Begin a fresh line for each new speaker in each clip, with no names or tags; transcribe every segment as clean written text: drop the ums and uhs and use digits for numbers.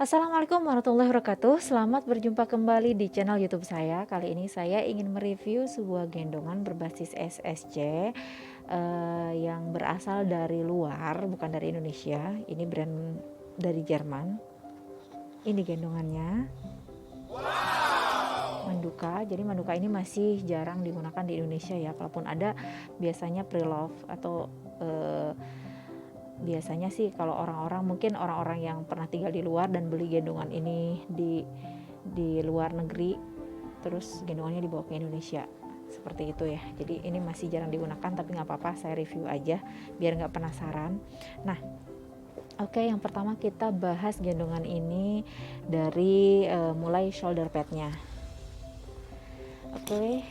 Assalamualaikum warahmatullahi wabarakatuh. Selamat berjumpa kembali di channel YouTube saya. Kali ini saya ingin mereview sebuah gendongan berbasis SSC yang berasal dari luar, bukan dari Indonesia. Ini brand dari Jerman. Ini gendongannya. Manduka. Jadi Manduka ini masih jarang digunakan di Indonesia ya. Kalaupun ada, biasanya pre-love atau biasanya sih kalau mungkin orang-orang yang pernah tinggal di luar dan beli gendongan ini di luar negeri, terus gendongannya dibawa ke Indonesia, seperti itu ya. Jadi ini masih jarang digunakan, tapi nggak apa-apa, saya review aja biar nggak penasaran. Nah, oke, yang pertama kita bahas gendongan ini dari mulai shoulder padnya. Oke,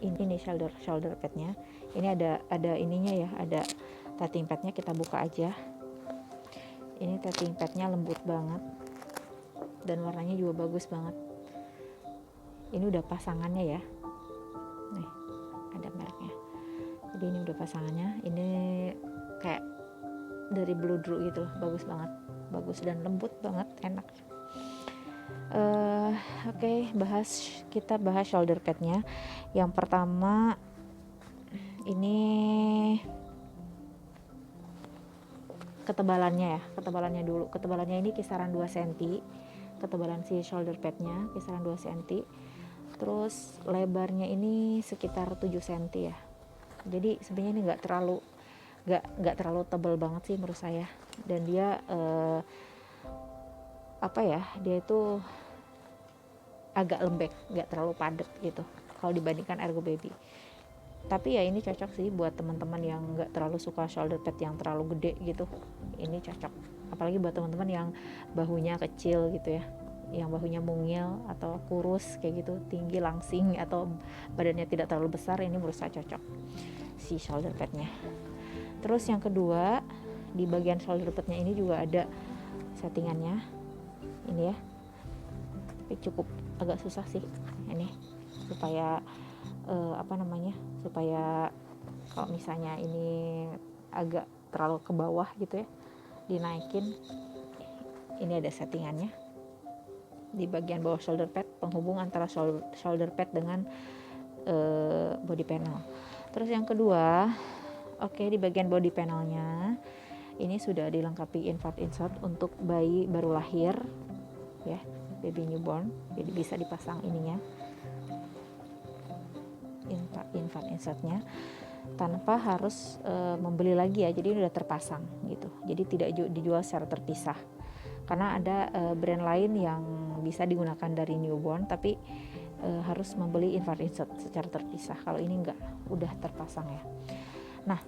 ini shoulder padnya. Ini ada ininya ya, ada tetting padnya. Kita buka aja. Ini tetting padnya lembut banget dan warnanya juga bagus banget. Ini udah pasangannya ya, nih ada mereknya. Jadi ini udah pasangannya. Ini kayak dari bludru gitu, bagus banget, bagus dan lembut banget, enak. Oke, kita bahas shoulder padnya. Yang pertama ini ketebalannya dulu. Ketebalannya ini kisaran 2 cm. Ketebalan si shoulder padnya kisaran 2 cm. Terus lebarnya ini sekitar 7 cm ya. Jadi sebenarnya ini nggak terlalu tebal banget sih menurut saya. Dan dia dia itu agak lembek, nggak terlalu padat gitu kalau dibandingkan Ergo Baby. Tapi ya ini cocok sih buat teman-teman yang nggak terlalu suka shoulder pad yang terlalu gede gitu. Ini cocok, apalagi buat teman-teman yang bahunya kecil gitu ya, yang bahunya mungil atau kurus kayak gitu, tinggi langsing atau badannya tidak terlalu besar, ini menurut saya cocok si shoulder padnya. Terus yang kedua, di bagian shoulder padnya ini juga ada settingannya ini ya, tapi cukup agak susah sih ini supaya supaya kalau misalnya ini agak terlalu ke bawah gitu ya, dinaikin. Ini ada settingannya di bagian bawah shoulder pad, penghubung antara shoulder pad dengan body panel. Terus yang kedua, di bagian body panelnya ini sudah dilengkapi infant insert untuk bayi baru lahir ya, baby newborn. Jadi bisa dipasang ininya, infant insertnya, tanpa harus membeli lagi ya. Jadi ini udah terpasang gitu, jadi tidak dijual secara terpisah. Karena ada brand lain yang bisa digunakan dari newborn tapi harus membeli infant insert secara terpisah. Kalau ini enggak, udah terpasang ya. Nah,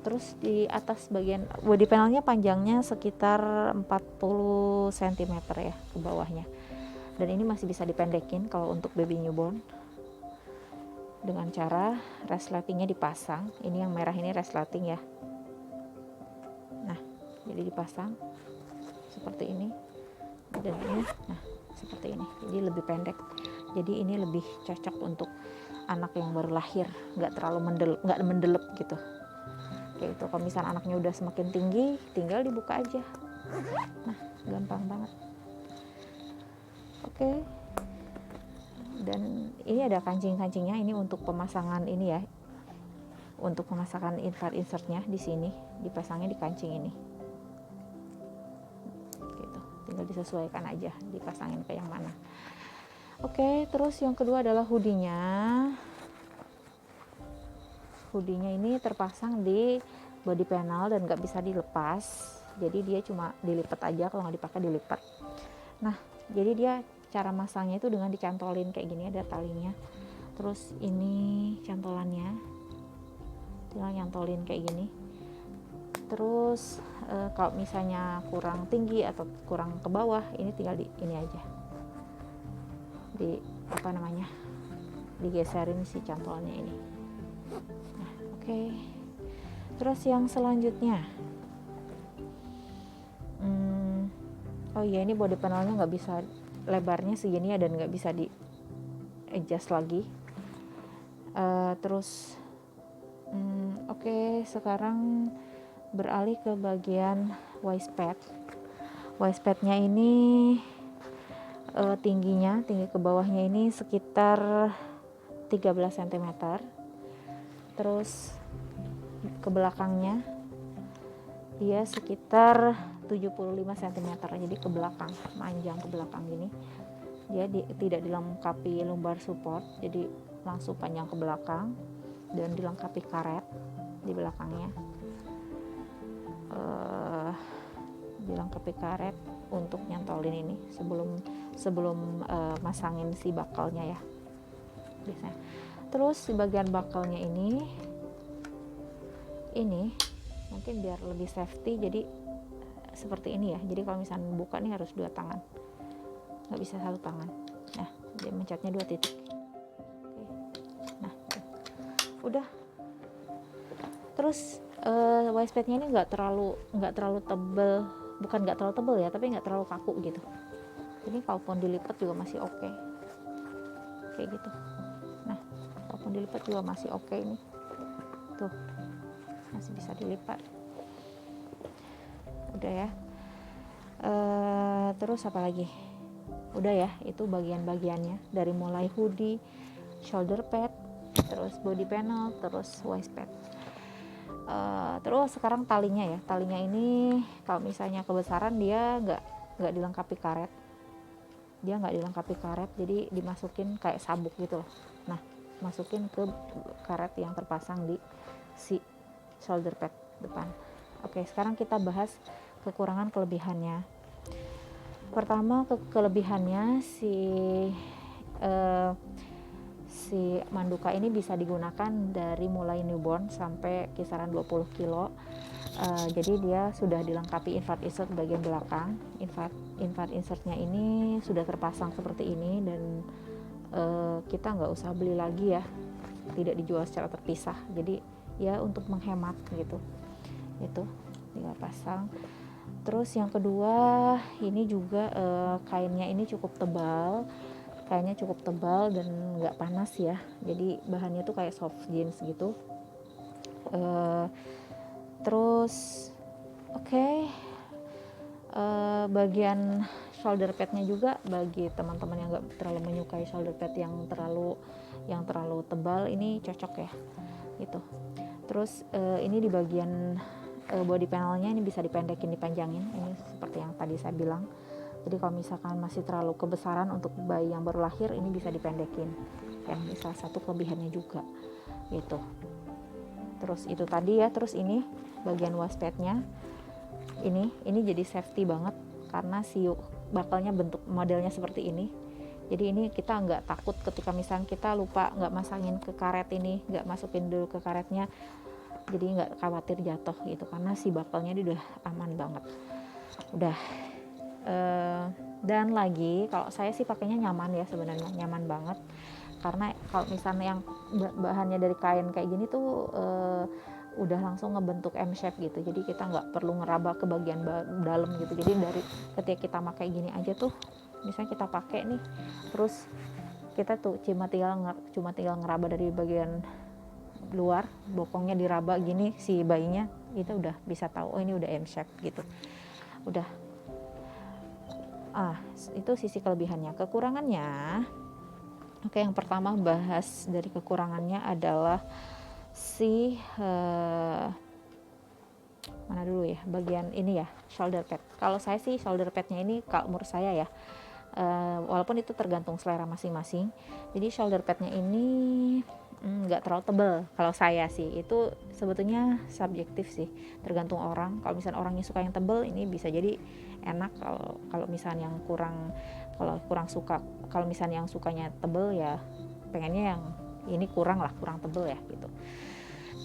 terus di atas bagian body panelnya panjangnya sekitar 40 cm ya ke bawahnya. Dan ini masih bisa dipendekin kalau untuk baby newborn dengan cara resletingnya dipasang. Ini yang merah ini resleting ya. Nah, jadi dipasang seperti ini, dan ini seperti ini, jadi lebih pendek. Jadi ini lebih cocok untuk anak yang baru lahir, nggak mendelep gitu. Kayak itu. Kalau misalnya anaknya udah semakin tinggi, tinggal dibuka aja. Nah, gampang banget. Oke. Dan ini ada kancing-kancingnya, ini untuk pemasangan ini ya, untuk pemasangan infant insertnya. Di sini dipasangnya di kancing ini gitu, tinggal disesuaikan aja dipasangin ke yang mana. Oke, terus yang kedua adalah hoodie-nya. Hoodie-nya ini terpasang di body panel dan nggak bisa dilepas, jadi dia cuma dilipat aja, kalau nggak dipakai dilipat. Nah, jadi dia cara masangnya itu dengan dicantolin kayak gini, ada talinya. Terus ini cantolannya, tinggal nyantolin kayak gini. Terus kalau misalnya kurang tinggi atau kurang ke bawah, ini tinggal ini aja, digeserin si cantolannya ini. Nah, oke. Terus yang selanjutnya, ini body panelnya nggak bisa, lebarnya segini ya, dan nggak bisa di adjust lagi. Terus sekarang beralih ke bagian waist Waistpadnya ini tinggi ke bawahnya ini sekitar 13 cm. Terus ke belakangnya dia sekitar 75 cm. Jadi ke belakang, panjang ke belakang gini. Dia tidak dilengkapi lumbar support, jadi langsung panjang ke belakang dan dilengkapi karet di belakangnya. Dilengkapi karet untuk nyantolin ini sebelum masangin si bakalnya ya biasanya. Terus di bagian bakalnya ini mungkin biar lebih safety, jadi seperti ini ya. Jadi kalau misalnya buka nih harus 2 tangan, nggak bisa 1 tangan. Nah, dia mencetnya 2 titik. Oke. Nah, udah. Terus waistpadnya ini nggak terlalu tebal, bukan nggak terlalu tebal ya, tapi nggak terlalu kaku gitu. Jadi kalaupun dilipat juga masih oke. Kayak gitu. Nah, kalaupun dilipat juga masih oke ini. Tuh, masih bisa dilipat. Udah ya. Terus apa lagi? Udah ya, itu bagian-bagiannya dari mulai hoodie, shoulder pad, terus body panel, terus waistpad. Terus sekarang talinya ya. Talinya ini kalau misalnya kebesaran dia nggak dilengkapi karet. Dia nggak dilengkapi karet, jadi dimasukin kayak sabuk gitu loh. Nah, masukin ke karet yang terpasang di si shoulder pad depan. Oke, sekarang kita bahas kekurangan kelebihannya. Pertama, kelebihannya si Manduka ini bisa digunakan dari mulai newborn sampai kisaran 20 kilo. Jadi dia sudah dilengkapi infrared insert bagian belakang. Infrared insertnya ini sudah terpasang seperti ini, dan kita nggak usah beli lagi ya, tidak dijual secara terpisah. Jadi ya untuk menghemat gitu, itu tinggal pasang. Terus yang kedua, ini juga kainnya ini cukup tebal dan nggak panas ya. Jadi bahannya tuh kayak soft jeans gitu. Terus bagian shoulder padnya juga, bagi teman-teman yang nggak terlalu menyukai shoulder pad yang terlalu tebal, ini cocok ya gitu. Terus ini di bagian body panelnya ini bisa dipendekin, dipanjangin, ini seperti yang tadi saya bilang. Jadi kalau misalkan masih terlalu kebesaran untuk bayi yang baru lahir, ini bisa dipendekin ya, ini salah satu kelebihannya juga gitu. Terus itu tadi ya. Terus ini bagian waistpadnya ini jadi safety banget karena si bakalnya bentuk modelnya seperti ini. Jadi ini kita nggak takut ketika misalnya kita lupa nggak masangin ke karet ini, nggak masukin dulu ke karetnya, jadi nggak khawatir jatuh gitu, karena si bakalnya ini udah aman banget. Udah. Dan lagi kalau saya sih pakainya nyaman ya, sebenarnya nyaman banget, karena kalau misalnya yang bahannya dari kain kayak gini tuh udah langsung ngebentuk M shape gitu, jadi kita nggak perlu ngeraba ke bagian dalam gitu. Jadi dari ketika kita pakai gini aja tuh, misalnya kita pakai nih, terus kita tuh cuma tinggal ngeraba dari bagian luar, bokongnya diraba gini, si bayinya itu udah bisa tahu, oh ini udah M shape gitu. Udah. Itu sisi kelebihannya. Kekurangannya, yang pertama bahas dari kekurangannya adalah si mana dulu ya, bagian ini ya, shoulder pad. Kalau saya sih shoulder padnya ini, kalau menurut saya ya, walaupun itu tergantung selera masing-masing, jadi shoulder padnya ini nggak terlalu tebal. Kalau saya sih, itu sebetulnya subjektif sih, tergantung orang. Kalau misalnya orangnya suka yang tebal, ini bisa jadi enak. Kalau misalnya yang kurang suka, kalau misalnya yang sukanya tebal ya pengennya yang ini kurang tebal ya gitu.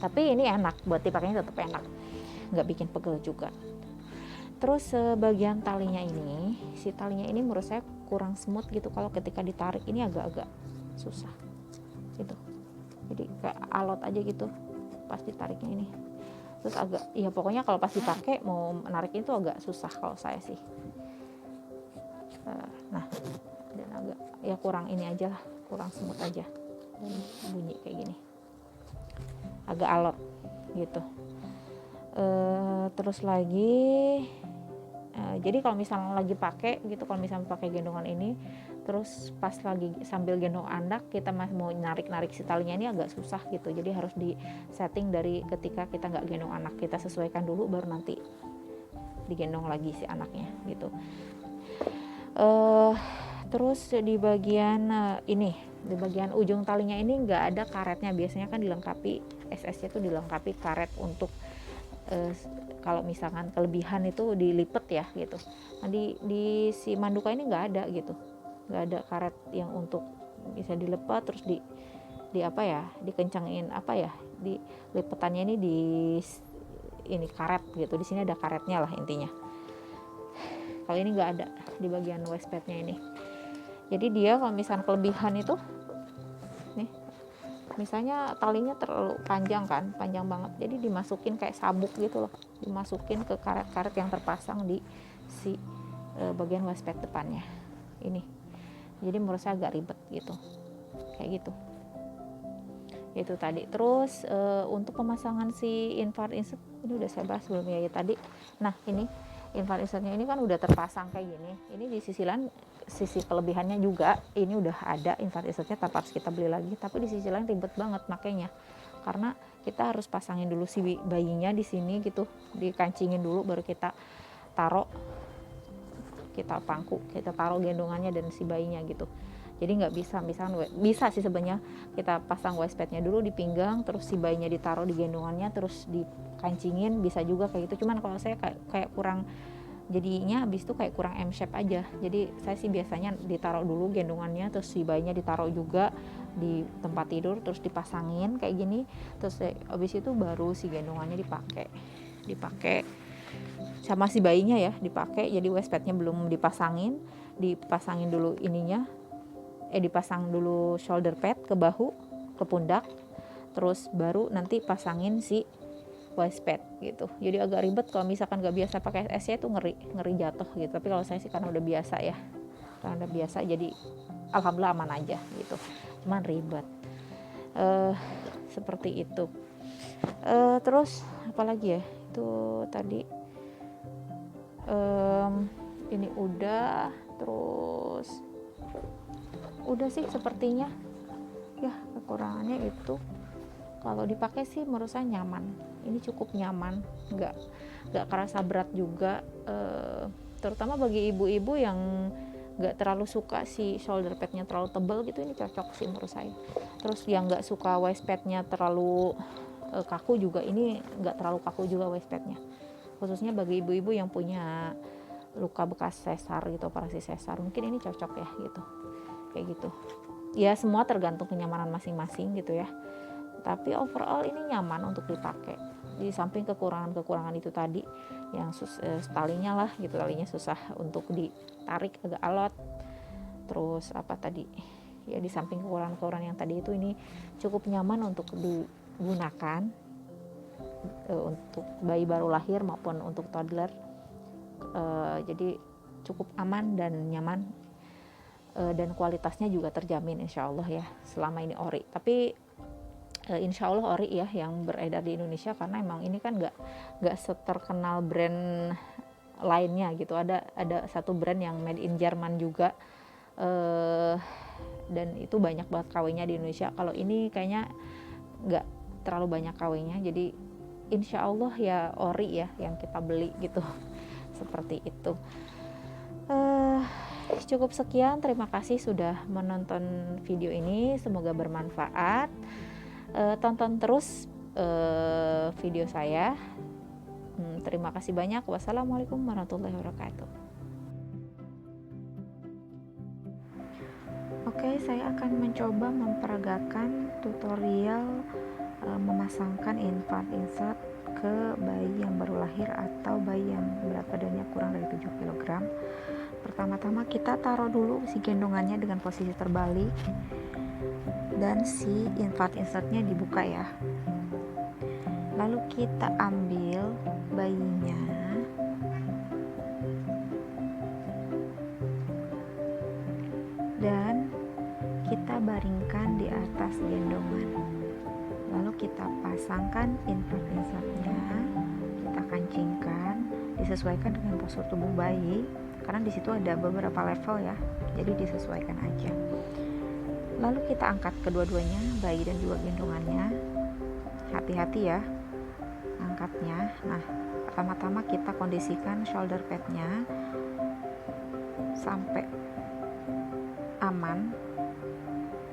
Tapi ini enak, buat dipakainya tetap enak, nggak bikin pegel juga. Terus bagian talinya ini, si talinya ini menurut saya kurang smooth gitu. Kalau ketika ditarik ini agak-agak susah gitu, jadi kayak alot aja gitu pas ditariknya ini. Terus agak, ya pokoknya kalau pas dipakai mau menarik itu agak susah kalau saya sih. Nah, dan agak ya kurang ini aja lah, kurang smooth aja, dan bunyi kayak gini agak alot gitu. Terus lagi Jadi kalau misalnya lagi pakai gitu, kalau misalnya pakai gendongan ini terus pas lagi sambil gendong anak kita masih mau narik si talinya, ini agak susah gitu. Jadi harus di setting dari ketika kita nggak gendong anak, kita sesuaikan dulu baru nanti digendong lagi si anaknya gitu. Terus di bagian ini, di bagian ujung talinya ini nggak ada karetnya. Biasanya kan dilengkapi SS-nya tuh dilengkapi karet untuk kalau misalkan kelebihan itu dilipet ya gitu. Nah, di si Manduka ini nggak ada gitu, nggak ada karet yang untuk bisa dilepas terus di apa ya, dikencangin apa ya, di lipetannya ini ini karet gitu. Di sini ada karetnya lah intinya. Kalau ini nggak ada di bagian waist padnya ini. Jadi dia kalau misalnya kelebihan itu nih, misalnya talinya terlalu panjang kan, panjang banget, jadi dimasukin kayak sabuk gitu loh, dimasukin ke karet-karet yang terpasang di si bagian waist pad depannya ini. Jadi menurut saya agak ribet gitu, kayak gitu itu tadi. Terus untuk pemasangan si infrared insert ini udah saya bahas belum ya tadi. Nah ini infrared insertnya ini kan udah terpasang kayak gini. Ini di sisi lain, sisi kelebihannya juga ini udah ada infrared insertnya tanpa harus kita beli lagi. Tapi di sisi lain ribet banget makanya, karena kita harus pasangin dulu si bayinya di sini gitu, dikancingin dulu baru kita taruh, kita pangku, kita taruh gendongannya dan si bayinya gitu. Jadi nggak bisa, misalkan bisa sih sebenarnya kita pasang waist padnya dulu di pinggang, terus si bayinya ditaruh di gendongannya terus dikancingin, bisa juga kayak gitu. Cuman kalau saya kayak kurang, jadinya habis itu kayak kurang M shape aja. Jadi saya sih biasanya ditaruh dulu gendongannya, terus si bayinya ditaruh juga di tempat tidur, terus dipasangin kayak gini, terus habis itu baru si gendongannya dipakai sama si bayinya ya, dipakai. Jadi waist padnya belum dipasangin dulu ininya, dipasang dulu shoulder pad ke bahu, ke pundak, terus baru nanti pasangin si waist pad gitu. Jadi agak ribet kalau misalkan nggak biasa pakai SS-nya itu ngeri jatuh gitu. Tapi kalau saya sih karena udah biasa ya, jadi alhamdulillah aman aja gitu. Cuman ribet seperti itu. Terus apalagi ya, itu tadi ini udah. Terus udah sih sepertinya ya, kekurangannya itu kalau dipakai sih menurut saya nyaman, ini cukup nyaman, nggak kerasa berat juga, terutama bagi ibu-ibu yang nggak terlalu suka si shoulder padnya terlalu tebal gitu, ini cocok sih menurut saya. Terus yang nggak suka waist padnya terlalu kaku juga, ini nggak terlalu kaku juga waist padnya, khususnya bagi ibu-ibu yang punya luka bekas sesar gitu, operasi sesar, mungkin ini cocok ya gitu, kayak gitu ya. Semua tergantung kenyamanan masing-masing gitu ya, tapi overall ini nyaman untuk dipakai. Di samping kekurangan itu tadi yang talinya lah gitu, talinya susah untuk ditarik, agak alot. Terus apa tadi ya, di samping kekurangan yang tadi itu, ini cukup nyaman untuk digunakan untuk bayi baru lahir maupun untuk toddler. Jadi cukup aman dan nyaman, dan kualitasnya juga terjamin insya Allah ya, selama ini ori. Tapi insya Allah ori ya yang beredar di Indonesia, karena emang ini kan nggak seterkenal brand lainnya gitu. Ada satu brand yang made in Jerman juga, dan itu banyak banget KW-nya di Indonesia. Kalau ini kayaknya nggak terlalu banyak KW-nya, jadi insya Allah ya ori ya yang kita beli gitu. Seperti itu. Cukup sekian, terima kasih sudah menonton video ini, semoga bermanfaat. Tonton terus video saya. Terima kasih banyak. Wassalamualaikum warahmatullahi wabarakatuh. Oke, saya akan mencoba memperagakan tutorial memasangkan infrared insert ke bayi yang baru lahir atau bayi yang berat badannya kurang dari 7 kg. Pertama-tama kita taruh dulu si gendongannya dengan posisi terbalik dan si infrared insertnya dibuka ya. Lalu kita ambil bayinya, dan kita baringkan di atas gendongan. Lalu kita pasangkan infrared insertnya, kita kancingkan, disesuaikan dengan postur tubuh bayi, karena di situ ada beberapa level ya, jadi disesuaikan aja. Lalu kita angkat kedua-duanya, bayi dan juga gendongannya. Hati-hati ya angkatnya. Nah, pertama-tama kita kondisikan shoulder padnya sampai aman.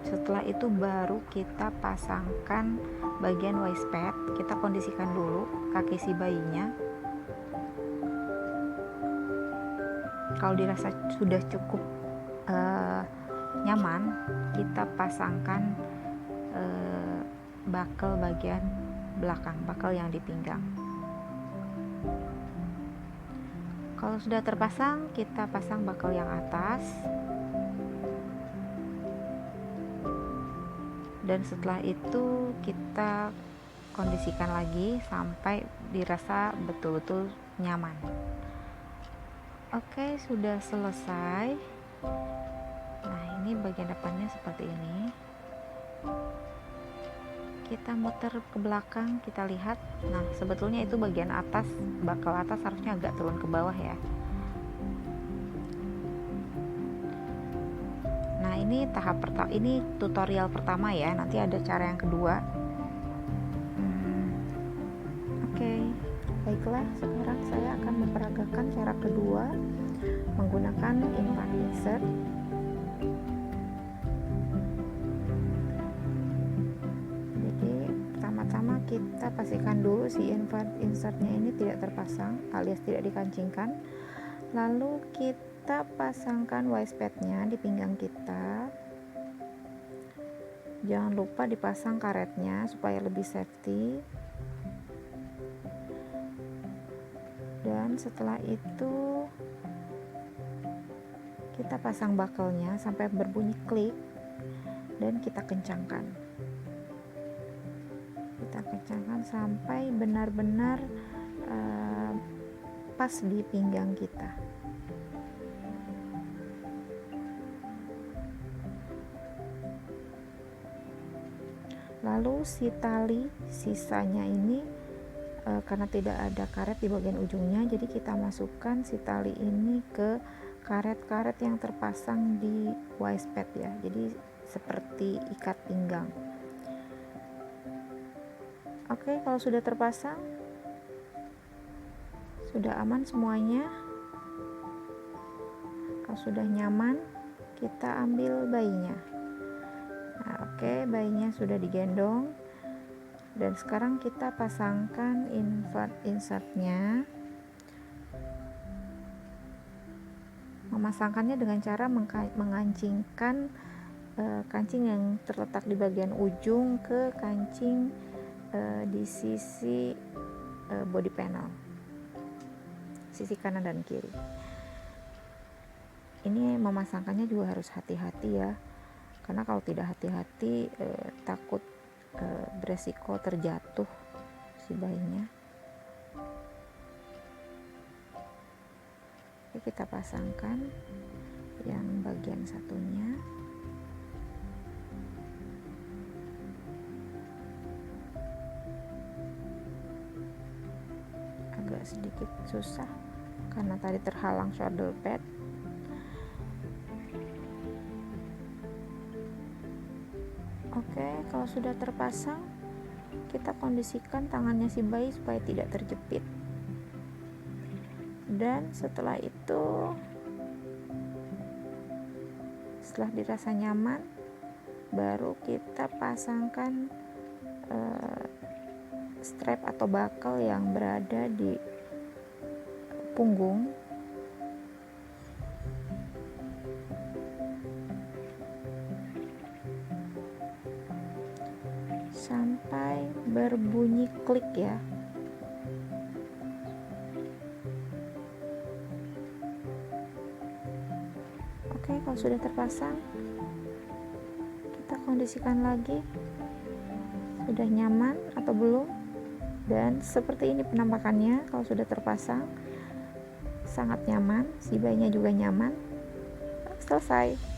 Setelah itu baru kita pasangkan bagian waist pad. Kita kondisikan dulu kaki si bayinya. Kalau dirasa sudah cukup nyaman, kita pasangkan buckle bagian belakang, buckle yang di pinggang. Kalau sudah terpasang, kita pasang buckle yang atas. Dan setelah itu kita kondisikan lagi sampai dirasa betul-betul nyaman. Oke, sudah selesai. Nah, ini bagian depannya seperti ini. Kita muter ke belakang, kita lihat. Nah, sebetulnya itu bagian atas, buckle atas harusnya agak turun ke bawah ya. Nah, ini tahap pertama, ini tutorial pertama ya. Nanti ada cara yang kedua. Oke, baiklah. Sekarang saya akan memperagakan cara kedua menggunakan infant insert. Jadi pertama-tama kita pastikan dulu si infant insertnya ini tidak terpasang alias tidak dikancingkan. Lalu kita pasangkan waist padnya di pinggang kita. Jangan lupa dipasang karetnya supaya lebih safety. Dan setelah itu kita pasang buckle-nya sampai berbunyi klik dan kita kencangkan. Kita kencangkan sampai benar-benar pas di pinggang kita. Lalu si tali sisanya ini karena tidak ada karet di bagian ujungnya, jadi kita masukkan si tali ini ke karet-karet yang terpasang di waist pad ya, jadi seperti ikat pinggang. Oke, kalau sudah terpasang, sudah aman semuanya. Kalau sudah nyaman, kita ambil bayinya. Nah, oke, bayinya sudah digendong. Dan sekarang kita pasangkan infant insertnya. Memasangkannya dengan cara mengancingkan kancing yang terletak di bagian ujung ke kancing di sisi body panel, sisi kanan dan kiri. Ini memasangkannya juga harus hati-hati ya, karena kalau tidak hati-hati takut beresiko terjatuh si bayinya. Oke, kita pasangkan yang bagian satunya. Agak sedikit susah karena tadi terhalang shoulder pad. Oke, kalau sudah terpasang, kita kondisikan tangannya si bayi supaya tidak terjepit. Dan setelah itu, setelah dirasa nyaman, baru kita pasangkan strap atau buckle yang berada di punggung. Sampai berbunyi klik ya. Oke, kalau sudah terpasang, kita kondisikan lagi sudah nyaman atau belum. Dan seperti ini penampakannya kalau sudah terpasang, sangat nyaman, si bayinya juga nyaman. Selesai.